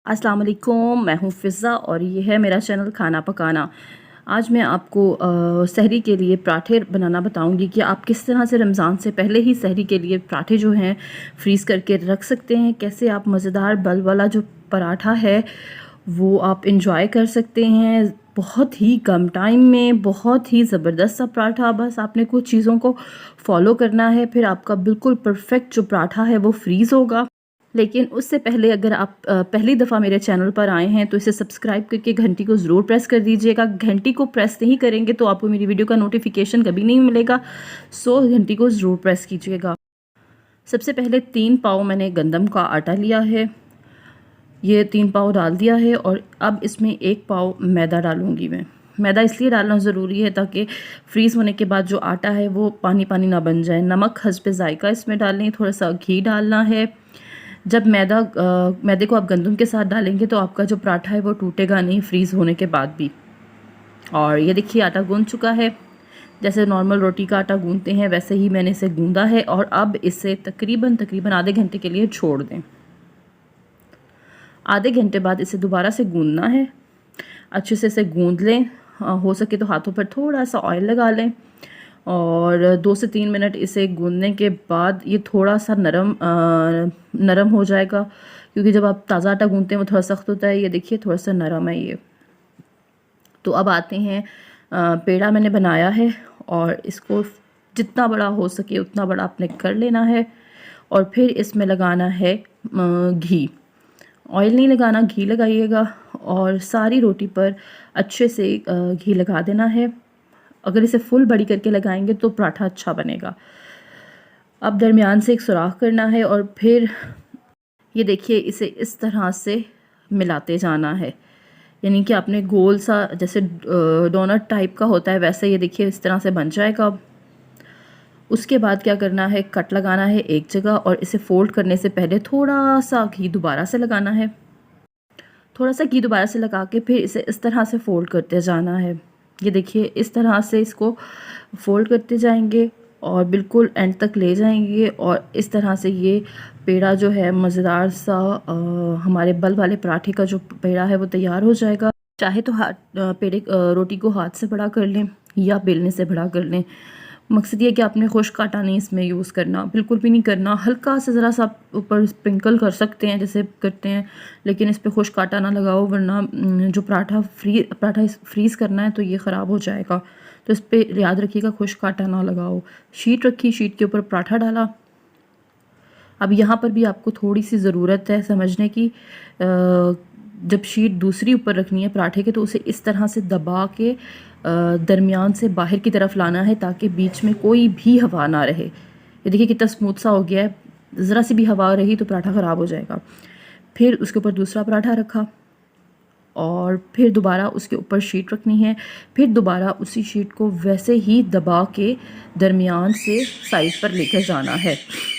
अस्सलाम वालेकुम, मैं हूँ फ़िज़्ज़ा और ये है मेरा चैनल खाना पकाना। आज मैं आपको सहरी के लिए पराठे बनाना बताऊंगी कि आप किस तरह से रमज़ान से पहले ही सहरी के लिए पराठे जो हैं फ्रीज़ करके रख सकते हैं। कैसे आप मज़ेदार बल वाला जो पराठा है वो आप इंजॉय कर सकते हैं बहुत ही कम टाइम में। बहुत ही ज़बरदस्त सा पराठा, बस आपने कुछ चीज़ों को फॉलो करना है, फिर आपका बिल्कुल परफेक्ट जो पराठा है वो फ्रीज़ होगा। लेकिन उससे पहले अगर आप पहली दफ़ा मेरे चैनल पर आए हैं तो इसे सब्सक्राइब करके घंटी को ज़रूर प्रेस कर दीजिएगा। घंटी को प्रेस नहीं करेंगे तो आपको मेरी वीडियो का नोटिफिकेशन कभी नहीं मिलेगा, सो घंटी को ज़रूर प्रेस कीजिएगा। सबसे पहले 3 पाव मैंने गंदम का आटा लिया है, ये 3 पाव डाल दिया है और अब इसमें 1 पाव मैदा डालूँगी मैं। मैदा इसलिए डालना ज़रूरी है ताकि फ्रीज़ होने के बाद जो आटा है वो पानी पानी ना बन जाए। नमक हस्ब ज़ायक़ा इसमें डालें, थोड़ा सा घी डालना है। जब मैदे को आप गंदम के साथ डालेंगे तो आपका जो पराठा है वो टूटेगा नहीं फ्रीज़ होने के बाद भी। और ये देखिए आटा गूंद चुका है, जैसे नॉर्मल रोटी का आटा गूंदते हैं वैसे ही मैंने इसे गूंदा है। और अब इसे तकरीबन आधे घंटे के लिए छोड़ दें। आधे घंटे बाद इसे दोबारा से गूंदना है, अच्छे से इसे गूंद लें। हो सके तो हाथों पर थोड़ा सा ऑयल लगा लें और 2 से 3 मिनट इसे गूंदने के बाद ये थोड़ा सा नरम हो जाएगा, क्योंकि जब आप ताज़ा आटा गूंदते हैं वो थोड़ा सख्त होता है। ये देखिए थोड़ा सा नरम है ये। तो अब आते हैं, पेड़ा मैंने बनाया है और इसको जितना बड़ा हो सके उतना बड़ा आपने कर लेना है। और फिर इसमें लगाना है घी। ऑयल नहीं लगाना, घी लगाइएगा और सारी रोटी पर अच्छे से घी लगा देना है। अगर इसे फुल बड़ी करके लगाएंगे तो पराठा अच्छा बनेगा। अब दरमियान से एक सुराख करना है और फिर ये देखिए इसे इस तरह से मिलाते जाना है, यानी कि आपने गोल सा जैसे डोनट टाइप का होता है वैसे ये देखिए इस तरह से बन जाएगा। उसके बाद क्या करना है, कट लगाना है एक जगह और इसे फोल्ड करने से पहले थोड़ा सा घी दोबारा से लगाना है। थोड़ा सा घी दोबारा से लगा के फिर इसे इस तरह से फ़ोल्ड करते जाना है। ये देखिए इस तरह से इसको फ़ोल्ड करते जाएंगे और बिल्कुल एंड तक ले जाएंगे और इस तरह से ये पेड़ा जो है मज़ेदार सा हमारे बल वाले पराठे का जो पेड़ा है वो तैयार हो जाएगा। चाहे तो रोटी को हाथ से बड़ा कर लें या बेलने से बड़ा कर लें। मकसद ये कि आपने खुश्क आटा नहीं इसमें यूज़ करना, बिल्कुल भी नहीं करना। हल्का सा ज़रा सा ऊपर स्प्रिंकल कर सकते हैं जैसे करते हैं, लेकिन इस पे खुश्क आटा ना लगाओ, वरना जो पराठा फ्रीज़ करना है तो ये ख़राब हो जाएगा। तो इस पे याद रखिएगा खुश्क आटा ना लगाओ। शीट रखी, शीट के ऊपर पराठा डाला। अब यहाँ पर भी आपको थोड़ी सी ज़रूरत है समझने की। जब शीट दूसरी ऊपर रखनी है पराठे के तो उसे इस तरह से दबा के दरमियान से बाहर की तरफ लाना है ताकि बीच में कोई भी हवा ना रहे। ये देखिए कितना स्मूथ सा हो गया है, ज़रा सी भी हवा रही तो पराठा ख़राब हो जाएगा। फिर उसके ऊपर दूसरा पराठा रखा और फिर दोबारा उसके ऊपर शीट रखनी है। फिर दोबारा उसी शीट को वैसे ही दबा के दरमियान से साइड पर लेकर जाना है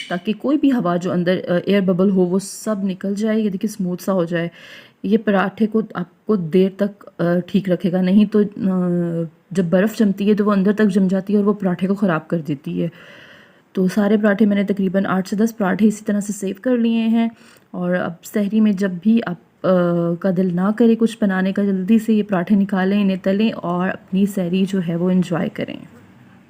ताकि कोई भी हवा जो अंदर एयर बबल हो वो सब निकल जाए। ये देखिए स्मूथ सा हो जाए। ये पराठे को आपको देर तक ठीक रखेगा, नहीं तो जब बर्फ़ जमती है तो वो अंदर तक जम जाती है और वो पराठे को ख़राब कर देती है। तो सारे पराठे मैंने तकरीबन 8 से 10 पराठे इसी तरह से सेव कर लिए हैं। और अब सहरी में जब भी आप का दिल ना करे कुछ बनाने का, जल्दी से ये पराठे निकालें, इन्हें तलें और अपनी सहरी जो है वो एंजॉय करें।